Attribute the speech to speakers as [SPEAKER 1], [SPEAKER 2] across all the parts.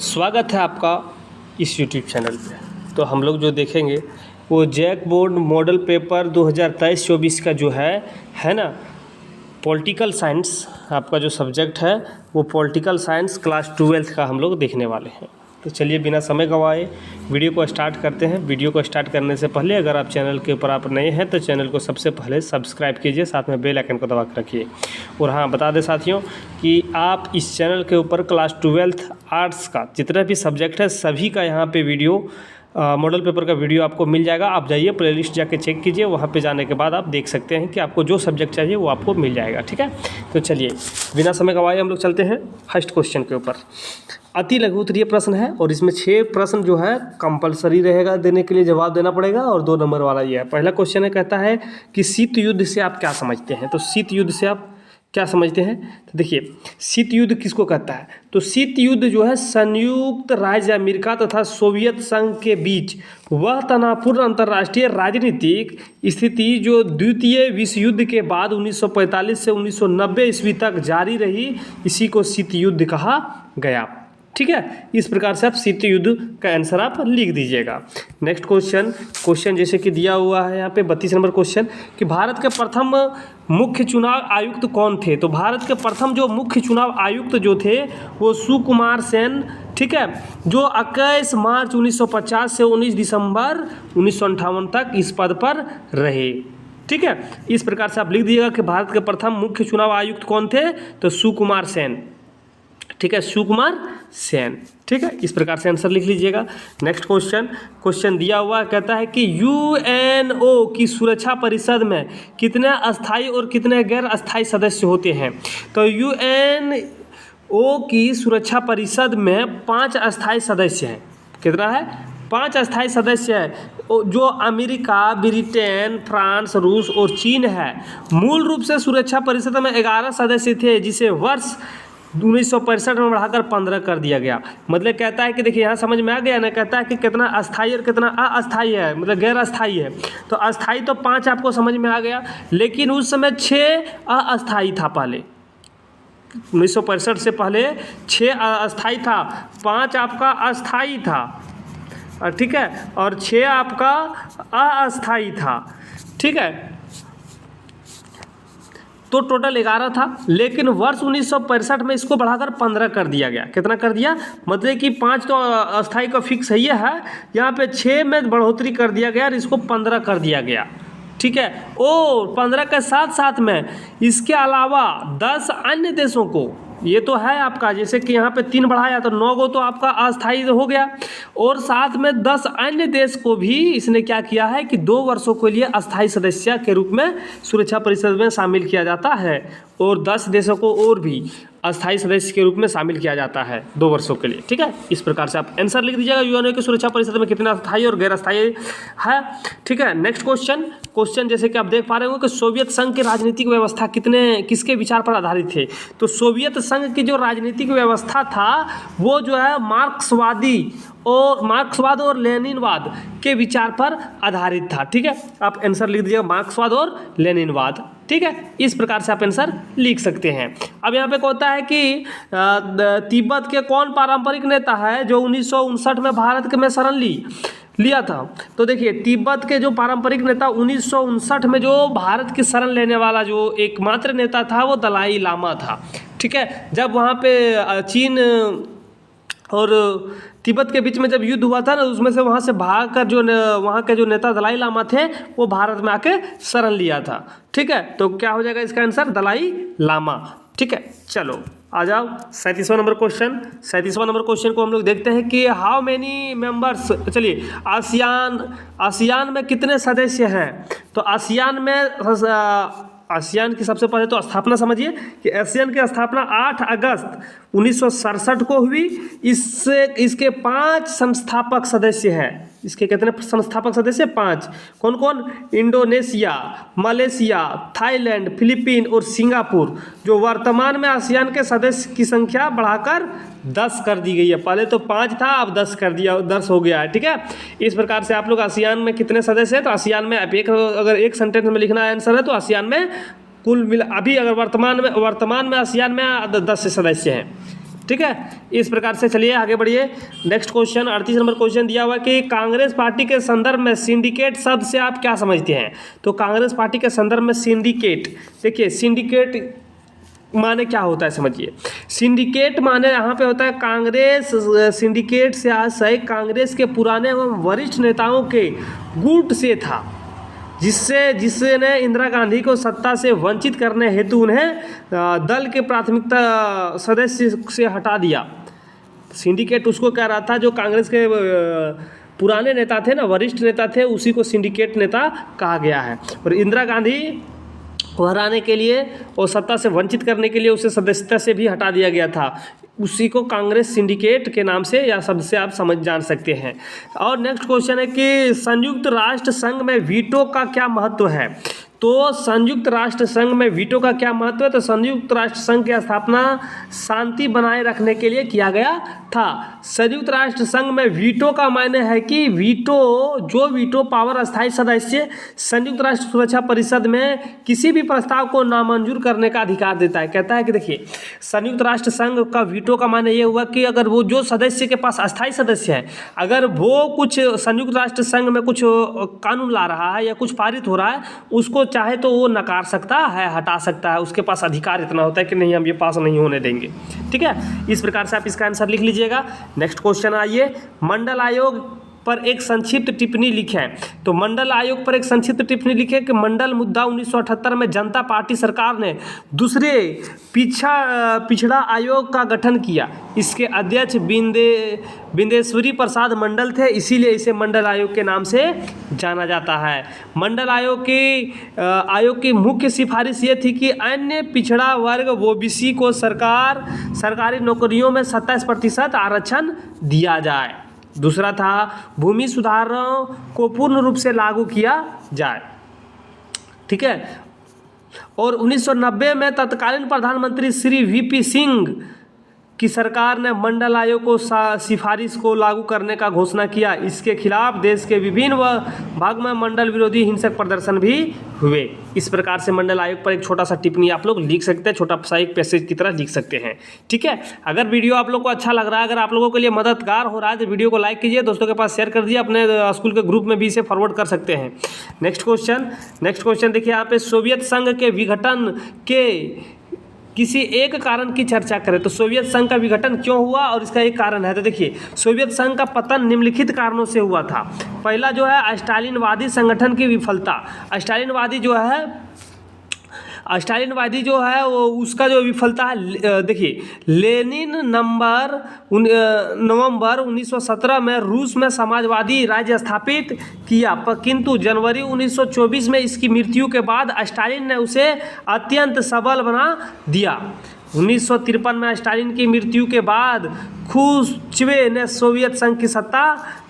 [SPEAKER 1] स्वागत है आपका इस यूट्यूब चैनल पे। तो हम लोग जो देखेंगे वो जैक बोर्ड मॉडल पेपर 2023-24 का जो है ना, पॉलिटिकल साइंस आपका जो सब्जेक्ट है वो पॉलिटिकल साइंस क्लास 12th का हम लोग देखने वाले हैं। तो चलिए बिना समय गंवाए वीडियो को स्टार्ट करते हैं। वीडियो को स्टार्ट करने से पहले अगर आप चैनल के ऊपर आप नए हैं तो चैनल को सबसे पहले सब्सक्राइब कीजिए, साथ में बेल आइकन को दबा कर रखिए। और हाँ, बता दें साथियों कि आप इस चैनल के ऊपर क्लास 12th आर्ट्स का जितना भी सब्जेक्ट है सभी का यहाँ पे वीडियो मॉडल पेपर का वीडियो आपको मिल जाएगा। आप जाइए प्लेलिस्ट जाके चेक कीजिए, वहाँ पे जाने के बाद आप देख सकते हैं कि आपको जो सब्जेक्ट चाहिए वो आपको मिल जाएगा। ठीक है, तो चलिए बिना समय गंवाए हम लोग चलते हैं फर्स्ट क्वेश्चन के ऊपर। अति लघु उत्तरीय प्रश्न है और इसमें 6 प्रश्न जो है कंपलसरी रहेगा, देने के लिए जवाब देना पड़ेगा। और 2 नंबर वाला ये है। पहला क्वेश्चन है, कहता है कि शीत युद्ध से आप क्या समझते हैं। तो शीत युद्ध से आप क्या समझते हैं, तो देखिए शीत युद्ध किसको कहता है। तो शीत युद्ध जो है संयुक्त राज्य अमेरिका तथा सोवियत संघ के बीच वह तनावपूर्ण अंतर्राष्ट्रीय राजनीतिक स्थिति जो द्वितीय विश्व युद्ध के बाद 1945 से 1990 ईस्वी तक जारी रही, इसी को शीत युद्ध कहा गया। ठीक है, इस प्रकार से आप शीत युद्ध का आंसर आप लिख दीजिएगा। नेक्स्ट क्वेश्चन जैसे कि दिया हुआ है यहाँ पे 32 नंबर क्वेश्चन कि भारत के प्रथम मुख्य चुनाव आयुक्त कौन थे। तो भारत के प्रथम जो मुख्य चुनाव आयुक्त जो थे वो सुकुमार सेन, ठीक है, जो 21 मार्च 1950 से 19 दिसंबर 1958 तक इस पद पर रहे। ठीक है, इस प्रकार से आप लिख दीजिएगा कि भारत के प्रथम मुख्य चुनाव आयुक्त कौन थे, तो सुकुमार सेन। ठीक है, सुकुमार सेन। ठीक है, इस प्रकार से आंसर लिख लीजिएगा। नेक्स्ट क्वेश्चन दिया हुआ कहता है कि यूएनओ की सुरक्षा परिषद में कितने अस्थायी और कितने गैर अस्थायी सदस्य होते हैं। तो यूएनओ की सुरक्षा परिषद में 5 अस्थायी सदस्य हैं। कितना है, 5 अस्थायी सदस्य है जो अमेरिका, ब्रिटेन, फ्रांस, रूस और चीन है। मूल रूप से सुरक्षा परिषद में 11 सदस्य थे, जिसे वर्ष 1965 में बढ़ाकर 15 कर दिया गया। मतलब कहता है कि देखिए यहाँ समझ में आ गया ना, कहता है कि कितना अस्थायी और कितना अस्थायी है, मतलब गैर अस्थायी है। तो अस्थायी तो 5 आपको समझ में आ गया, लेकिन उस समय 6 अस्थायी था। पहले 1965 से पहले 6 अस्थायी था, 5 आपका अस्थायी था, ठीक है, और 6 आपका अस्थायी था। ठीक है, तो टोटल 11 था, लेकिन वर्ष 1965 में इसको बढ़ाकर 15 कर दिया गया। कितना कर दिया, मतलब कि 5 तो अस्थायी का फिक्स है, ये है, यहाँ पे 6 में बढ़ोतरी कर दिया गया और इसको 15 कर दिया गया। ठीक है, और 15 के साथ साथ में इसके अलावा 10 अन्य देशों को, ये तो है आपका, जैसे कि यहाँ पे 3 बढ़ाया तो 9 गो तो आपका अस्थायी हो गया, और साथ में 10 अन्य देश को भी इसने क्या किया है कि 2 वर्षों के लिए अस्थायी सदस्य के रूप में सुरक्षा परिषद में शामिल किया जाता है, और 10 देशों को और भी अस्थायी सदस्य के रूप में शामिल किया जाता है 2 वर्षों के लिए। ठीक है, इस प्रकार से आप आंसर लिख दीजिएगा, यूएनओ की सुरक्षा परिषद में कितना अस्थायी और गैर अस्थायी है। ठीक है, नेक्स्ट क्वेश्चन जैसे कि आप देख पा रहे हो कि सोवियत संघ की राजनीतिक व्यवस्था किसके विचार पर आधारित थे। तो सोवियत संघ की जो राजनीतिक व्यवस्था था वो जो है मार्क्सवाद और लेनिनवाद के विचार पर आधारित था। ठीक है, आप आंसर लिख दीजिएगा मार्क्सवाद और लेनिनवाद। ठीक है, इस प्रकार से आप आंसर लिख सकते हैं। अब यहाँ पे कहता है कि तिब्बत के कौन पारंपरिक नेता है जो 1959 में भारत में शरण लिया था। तो देखिए तिब्बत के जो पारंपरिक नेता 1959 में जो भारत की शरण लेने वाला जो एकमात्र नेता था वो दलाई लामा था। ठीक है, जब वहाँ पे चीन और तिब्बत के बीच में जब युद्ध हुआ था ना, उसमें से वहाँ से भागकर जो वहाँ के जो नेता दलाई लामा थे वो भारत में आके शरण लिया था। ठीक है, तो क्या हो जाएगा इसका आंसर, दलाई लामा। ठीक है, चलो आ जाओ 37वां नंबर क्वेश्चन को हम लोग देखते हैं कि हाउ मेनी मेंबर्स, चलिए आसियान में कितने सदस्य हैं। तो आसियान की सबसे पहले तो स्थापना समझिए कि आसियान की स्थापना 8 अगस्त 1967 को हुई। इसके 5 संस्थापक सदस्य हैं। इसके कितने संस्थापक सदस्य, 5। कौन कौन, इंडोनेशिया, मलेशिया, थाईलैंड, फिलीपीन और सिंगापुर। जो वर्तमान में आसियान के सदस्य की संख्या बढ़ाकर 10 कर दी गई है। पहले तो 5 था, अब 10 हो गया है। ठीक है, इस प्रकार से आप लोग आसियान में कितने सदस्य हैं, तो आसियान में आप अगर एक सेंटेंस में लिखना आंसर है तो आसियान में कुल मिला अभी अगर वर्तमान में आसियान में 10 सदस्य हैं। ठीक है, इस प्रकार से चलिए आगे बढ़िए। नेक्स्ट क्वेश्चन 38 नंबर क्वेश्चन दिया हुआ कि कांग्रेस पार्टी के संदर्भ में सिंडिकेट शब्द से आप क्या समझते हैं। तो कांग्रेस पार्टी के संदर्भ में सिंडिकेट, देखिए सिंडिकेट माने क्या होता है समझिए। सिंडिकेट माने यहाँ पे होता है कांग्रेस, सिंडिकेट से आशय कांग्रेस के पुराने एवं वरिष्ठ नेताओं के गुट से था, जिसने इंदिरा गांधी को सत्ता से वंचित करने हेतु उन्हें दल के प्राथमिकता सदस्य से हटा दिया। सिंडिकेट उसको कह रहा था जो कांग्रेस के पुराने नेता थे ना, वरिष्ठ नेता थे, उसी को सिंडिकेट नेता कहा गया है। और इंदिरा गांधी को हराने के लिए और सत्ता से वंचित करने के लिए उसे सदस्यता से भी हटा दिया गया था। उसी को कांग्रेस सिंडिकेट के नाम से या शब्द से आप जान सकते हैं। और नेक्स्ट क्वेश्चन है कि संयुक्त राष्ट्र संघ में वीटो का क्या महत्व है। तो संयुक्त राष्ट्र संघ में वीटो का क्या महत्व है। तो संयुक्त राष्ट्र संघ की स्थापना शांति बनाए रखने के लिए किया गया था। संयुक्त राष्ट्र संघ में वीटो का मायने है कि वीटो पावर अस्थायी सदस्य संयुक्त राष्ट्र सुरक्षा परिषद में किसी भी प्रस्ताव को नामंजूर करने का अधिकार देता है। कहता है कि देखिए संयुक्त राष्ट्र संघ का वीटो का मायने ये हुआ कि अगर वो जो सदस्य के पास अस्थायी सदस्य है, अगर वो कुछ संयुक्त राष्ट्र संघ में कुछ कानून ला रहा है या कुछ पारित हो रहा है, उसको चाहे तो वो नकार सकता है, हटा सकता है। उसके पास अधिकार इतना होता है कि नहीं हम ये पास नहीं होने देंगे। ठीक है, इस प्रकार से आप इसका आंसर लिख लीजिएगा। नेक्स्ट क्वेश्चन आइए, मंडल आयोग पर एक संक्षिप्त टिप्पणी लिखें। तो मंडल आयोग पर एक संक्षिप्त टिप्पणी लिखें कि मंडल मुद्दा 1978 में जनता पार्टी सरकार ने दूसरे पिछड़ा आयोग का गठन किया। इसके अध्यक्ष बिंदेश्वरी प्रसाद मंडल थे, इसीलिए इसे मंडल आयोग के नाम से जाना जाता है। मंडल आयोग की मुख्य सिफारिश ये थी कि अन्य पिछड़ा वर्ग ओबीसी को सरकारी नौकरियों में 27% आरक्षण दिया जाए। दूसरा था भूमि सुधारों को पूर्ण रूप से लागू किया जाए। ठीक है, और 1990 में तत्कालीन प्रधानमंत्री श्री वीपी सिंह की सरकार ने मंडल आयोग को सिफारिश को लागू करने का घोषणा किया। इसके खिलाफ देश के विभिन्न भाग में मंडल विरोधी हिंसक प्रदर्शन भी हुए। इस प्रकार से मंडल आयोग पर एक छोटा सा टिप्पणी आप लोग लिख सकते हैं, छोटा सा एक पैसेज की तरह लिख सकते हैं। ठीक है, अगर वीडियो आप लोग को अच्छा लग रहा है, अगर आप लोगों के लिए मददगार हो रहा है तो वीडियो को लाइक कीजिए, दोस्तों के पास शेयर कर दीजिए, अपने स्कूल के ग्रुप में भी इसे फॉरवर्ड कर सकते हैं। नेक्स्ट क्वेश्चन देखिए यहाँ पे, सोवियत संघ के विघटन के किसी एक कारण की चर्चा करें। तो सोवियत संघ का विघटन क्यों हुआ और इसका एक कारण है। तो देखिए सोवियत संघ का पतन निम्नलिखित कारणों से हुआ था। पहला जो है स्टालिनवादी संगठन की विफलता। स्टालिनवादी जो है वो उसका जो विफलता है, देखिए लेनिन नवंबर 1917 में रूस में समाजवादी राज्य स्थापित किया, किंतु जनवरी 1924 में इसकी मृत्यु के बाद स्टालिन ने उसे अत्यंत सबल बना दिया। 1953 में स्टालिन की मृत्यु के बाद खुश्चेव ने सोवियत संघ की सत्ता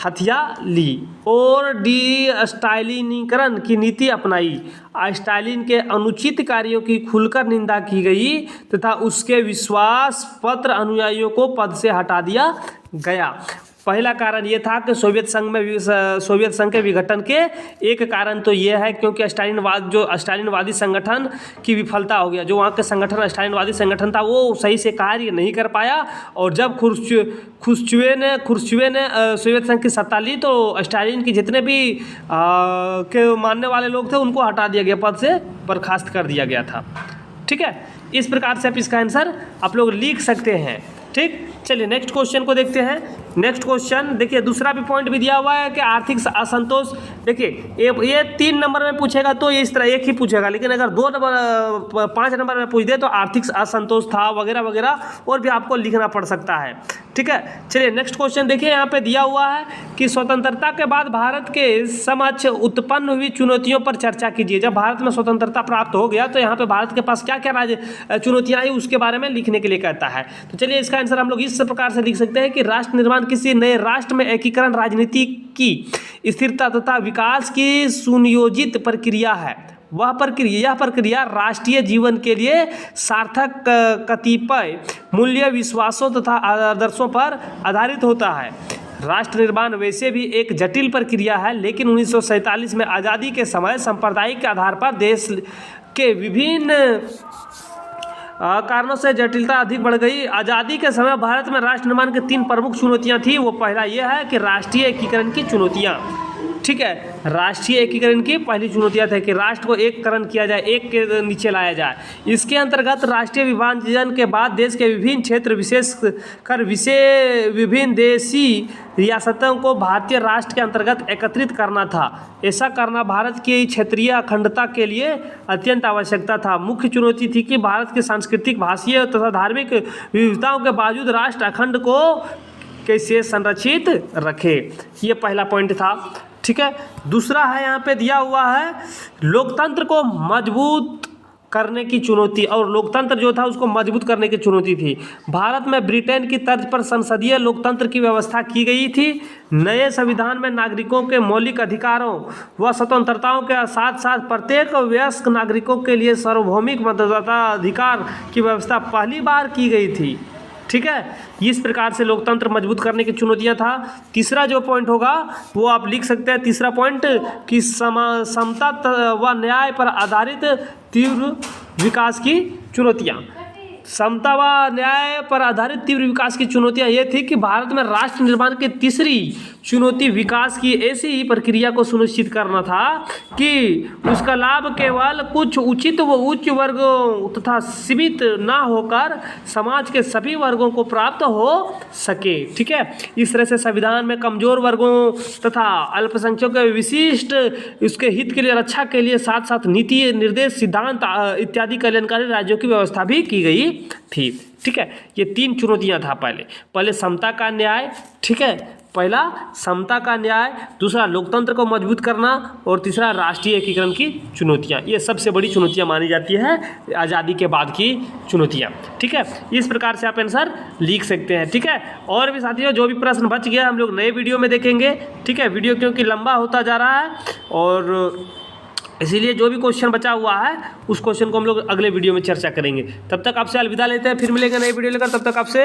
[SPEAKER 1] हथिया ली और स्टालिनीकरण की नीति अपनाई। स्टालिन के अनुचित कार्यों की खुलकर निंदा की गई तथा उसके विश्वास पत्र अनुयायियों को पद से हटा दिया गया। पहला कारण ये था कि सोवियत संघ के विघटन के एक कारण तो ये है क्योंकि स्टालिनवादी संगठन की विफलता हो गया। जो वहाँ के स्टालिनवादी संगठन था वो सही से कार्य नहीं कर पाया, और जब खुश्चेव ने सोवियत संघ की सत्ता ली तो स्टालिन की जितने भी के मानने वाले लोग थे उनको हटा दिया गया, पद से बर्खास्त कर दिया गया था। ठीक है, इस प्रकार से आप इसका आंसर आप लोग लिख सकते हैं। ठीक, चलिए नेक्स्ट क्वेश्चन को देखते हैं। नेक्स्ट क्वेश्चन देखिए, दूसरा भी पॉइंट भी दिया हुआ है कि आर्थिक असंतोष। देखिए ये 3 नंबर में पूछेगा तो इस तरह एक ही पूछेगा, लेकिन अगर 5 नंबर में पूछ दे तो आर्थिक असंतोष था वगैरह वगैरह और भी आपको लिखना पड़ सकता है। ठीक है, चलिए नेक्स्ट क्वेश्चन देखिए, यहाँ पे दिया हुआ है कि स्वतंत्रता के बाद भारत के समक्ष उत्पन्न हुई चुनौतियों पर चर्चा कीजिए। जब भारत में स्वतंत्रता प्राप्त हो गया तो यहाँ पे भारत के पास क्या क्या चुनौतियाँ आई उसके बारे में लिखने के लिए कहता है। तो चलिए इसका आंसर हम लोग इस प्रकार से लिख सकते हैं कि राष्ट्र निर्माण किसी नए राष्ट्र में एकीकरण राजनीति की स्थिरता तथा विकास की सुनियोजित प्रक्रिया है। यह प्रक्रिया राष्ट्रीय जीवन के लिए सार्थक कतिपय मूल्य विश्वासों तथा आदर्शों पर आधारित होता है। राष्ट्र निर्माण वैसे भी एक जटिल प्रक्रिया है, लेकिन 1947 में आज़ादी के समय सांप्रदायिक आधार पर देश के विभिन्न कारणों से जटिलता अधिक बढ़ गई। आज़ादी के समय भारत में राष्ट्र निर्माण की 3 प्रमुख चुनौतियां थी। वो पहला ये है कि राष्ट्रीय एकीकरण की चुनौतियां, ठीक है, राष्ट्रीय एकीकरण की पहली चुनौतियां थी कि राष्ट्र को एककरण किया जाए, एक के नीचे लाया जाए। इसके अंतर्गत राष्ट्रीय विभाजन के बाद देश के विभिन्न क्षेत्र विशेषकर विभिन्न देशी रियासतों को भारतीय राष्ट्र के अंतर्गत एकत्रित करना था। ऐसा करना भारत की क्षेत्रीय अखंडता के लिए अत्यंत आवश्यकता था। मुख्य चुनौती थी कि भारत के सांस्कृतिक, भाषीय तथा धार्मिक विविधताओं के बावजूद राष्ट्र अखंड को कैसे संरक्षित रखे, ये पहला पॉइंट था, ठीक है। दूसरा है यहाँ पे दिया हुआ है लोकतंत्र को मजबूत करने की चुनौती, और लोकतंत्र जो था उसको मजबूत करने की चुनौती थी। भारत में ब्रिटेन की तर्ज पर संसदीय लोकतंत्र की व्यवस्था की गई थी। नए संविधान में नागरिकों के मौलिक अधिकारों व स्वतंत्रताओं के साथ साथ प्रत्येक वयस्क नागरिकों के लिए सार्वभौमिक मताधिकार की व्यवस्था पहली बार की गई थी, ठीक है। इस प्रकार से लोकतंत्र मजबूत करने की चुनौतियां था। तीसरा जो पॉइंट होगा वो आप लिख सकते हैं, तीसरा पॉइंट कि समता व न्याय पर आधारित तीव्र विकास की चुनौतियां। समता व न्याय पर आधारित तीव्र विकास की चुनौतियां ये थी कि भारत में राष्ट्र निर्माण की तीसरी चुनौती विकास की ऐसी प्रक्रिया को सुनिश्चित करना था कि उसका लाभ केवल कुछ उचित व उच्च वर्गों तथा सीमित ना होकर समाज के सभी वर्गों को प्राप्त हो सके, ठीक है। इस तरह से संविधान में कमजोर वर्गों तथा अल्पसंख्यकों के विशिष्ट उसके हित के लिए, रक्षा के लिए साथ साथ नीति, निर्देश, सिद्धांत इत्यादि कल्याणकारी राज्यों की व्यवस्था भी की गई थी, ठीक है। ये 3 चुनौतियां था। पहले समता का न्याय, ठीक है, पहला समता का न्याय, दूसरा लोकतंत्र को मजबूत करना, और तीसरा राष्ट्रीय एकीकरण की चुनौतियां। ये सबसे बड़ी चुनौतियां मानी जाती है आज़ादी के बाद की चुनौतियां, ठीक है। इस प्रकार से आप आंसर लिख सकते हैं, ठीक है। और भी साथियों जो भी प्रश्न बच गया हम लोग नए वीडियो में देखेंगे, ठीक है। वीडियो क्योंकि लंबा होता जा रहा है और इसीलिए जो भी क्वेश्चन बचा हुआ है उस क्वेश्चन को हम लोग अगले वीडियो में चर्चा करेंगे। तब तक आपसे अलविदा लेते हैं, फिर मिलेंगे नई वीडियो लेकर। तब तक आपसे